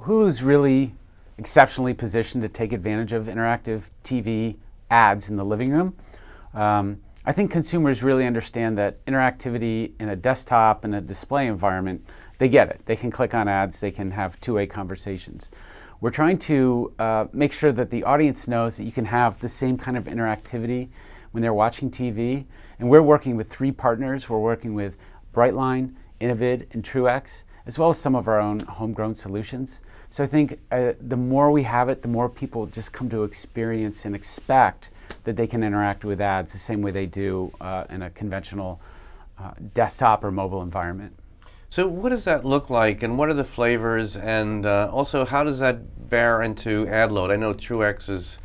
Hulu's really exceptionally positioned to take advantage of interactive TV ads in the living room. I think consumers really understand that interactivity in a desktop and a display environment, they get it. They can click on ads, they can have two-way conversations. We're trying to make sure that the audience knows that you can have the same kind of interactivity when they're watching TV. And we're working with 3 partners. We're working with Brightline, Innovid, and Truex, as well as some of our own homegrown solutions. So I think the more we have it, the more people just come to experience and expect that they can interact with ads the same way they do in a conventional desktop or mobile environment. So what does that look like, and what are the flavors, and also how does that bear into ad load? I know Truex is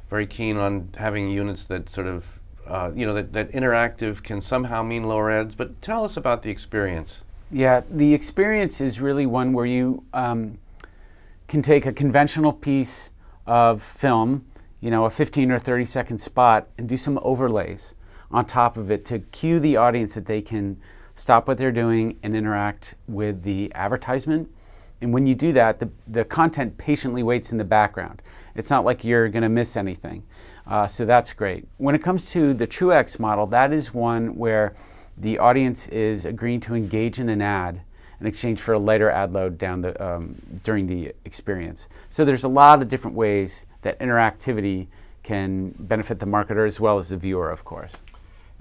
very keen on having units that sort of, that interactive can somehow mean lower ads, but tell us about the experience. Yeah, the experience is really one where you can take a conventional piece of film, a 15 or 30 second spot, and do some overlays on top of it to cue the audience that they can stop what they're doing and interact with the advertisement. And when you do that, the content patiently waits in the background. It's not like you're going to miss anything. So that's great. When it comes to the Truex model, that is one where the audience is agreeing to engage in an ad in exchange for a lighter ad load during the experience. So there's a lot of different ways that interactivity can benefit the marketer as well as the viewer, of course.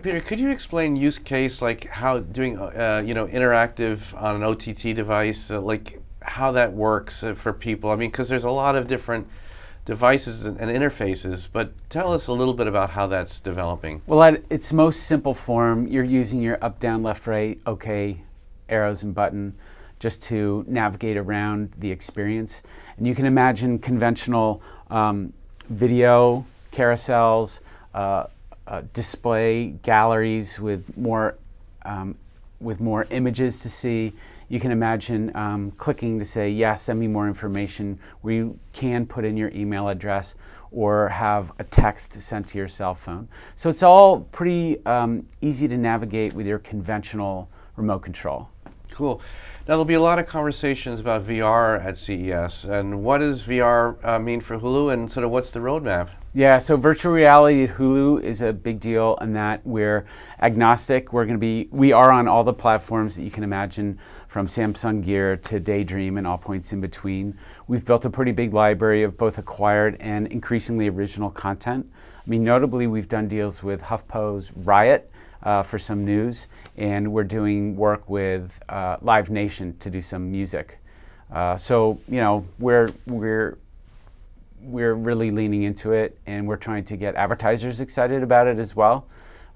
Peter, could you explain use case, like how doing interactive on an OTT device, like how that works for people? I mean, because there's a lot of different devices and interfaces, but tell us a little bit about how that's developing. Well, at its most simple form, you're using your up, down, left, right, OK, arrows and button just to navigate around the experience. And you can imagine conventional video carousels, display galleries with more images to see. You can imagine clicking to say, yes, send me more information, where you can put in your email address or have a text sent to your cell phone. So it's all pretty easy to navigate with your conventional remote control. Cool. Now there'll be a lot of conversations about VR at CES, and what does VR mean for Hulu, and sort of what's the roadmap? Yeah, so virtual reality at Hulu is a big deal in that we're agnostic. We are on all the platforms that you can imagine, from Samsung Gear to Daydream and all points in between. We've built a pretty big library of both acquired and increasingly original content. I mean, notably, we've done deals with HuffPo's RYOT for some news, and we're doing work with LiveNation to do some music. So we're really leaning into it, and we're trying to get advertisers excited about it as well,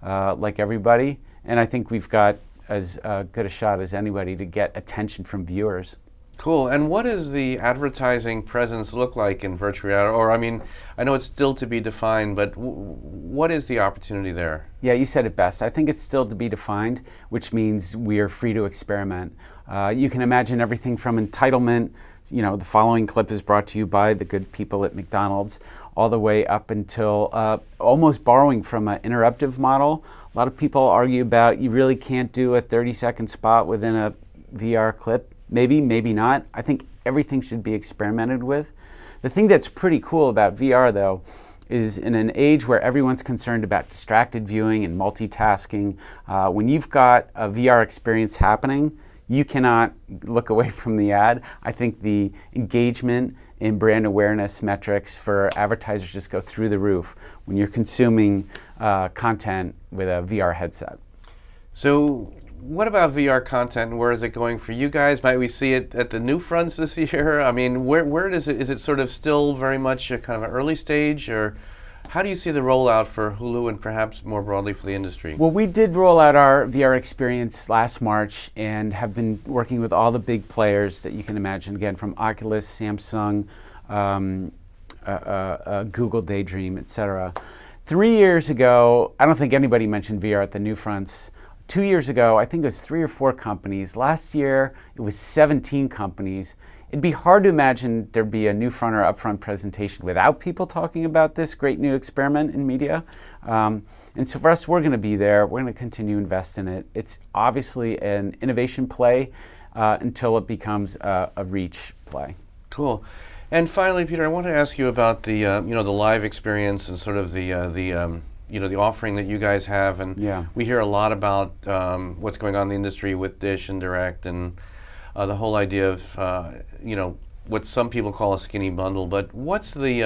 like everybody. And I think we've got as good a shot as anybody to get attention from viewers. Cool. And what does the advertising presence look like in virtual reality? Or, I mean, I know it's still to be defined, but what is the opportunity there? Yeah, you said it best. I think it's still to be defined, which means we are free to experiment. You can imagine everything from entitlement, the following clip is brought to you by the good people at McDonald's, all the way up until almost borrowing from an interruptive model. A lot of people argue about you really can't do a 30-second spot within a VR clip. Maybe, maybe not. I think everything should be experimented with. The thing that's pretty cool about VR, though, is in an age where everyone's concerned about distracted viewing and multitasking, when you've got a VR experience happening, you cannot look away from the ad. I think the engagement and brand awareness metrics for advertisers just go through the roof when you're consuming content with a VR headset. So what about VR content, and where is it going for you guys? Might we see it at the new fronts this year? I mean, where does it, is it sort of still very much a kind of an early stage, or how do you see the rollout for Hulu and perhaps more broadly for the industry? Well, we did roll out our VR experience last March and have been working with all the big players that you can imagine, again, from Oculus, Samsung, Google Daydream, etc. 3 years ago, I don't think anybody mentioned VR at the new fronts. 2 years ago, I think it was 3 or 4 companies. Last year, it was 17 companies. It'd be hard to imagine there'd be a new front or upfront presentation without people talking about this great new experiment in media. And so for us, we're going to be there. We're going to continue to invest in it. It's obviously an innovation play until it becomes a reach play. Cool. And finally, Peter, I want to ask you about the the live experience and sort of the offering that you guys have. And Yeah. we hear a lot about what's going on in the industry with Dish and Direct, and the whole idea of what some people call a skinny bundle. But what's the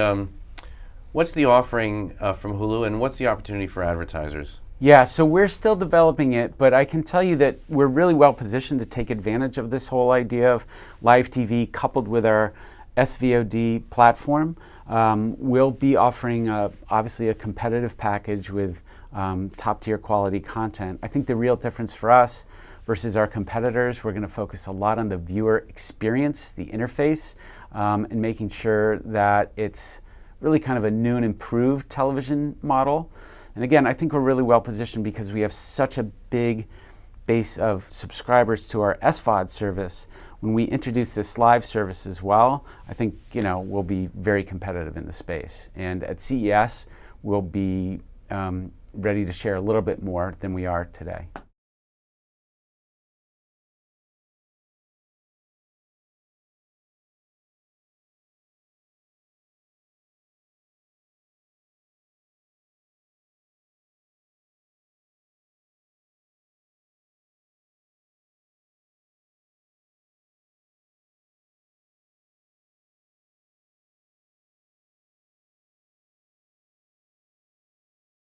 offering from Hulu, and what's the opportunity for advertisers? Yeah, so we're still developing it, but I can tell you that we're really well positioned to take advantage of this whole idea of live TV coupled with our SVOD platform. We'll be offering obviously a competitive package with top tier quality content. I think the real difference for us versus our competitors, we're going to focus a lot on the viewer experience, the interface, and making sure that it's really kind of a new and improved television model. And again, I think we're really well positioned because we have such a big base of subscribers to our SVOD service. When we introduce this live service as well, I think we'll be very competitive in the space. And at CES, we'll be ready to share a little bit more than we are today.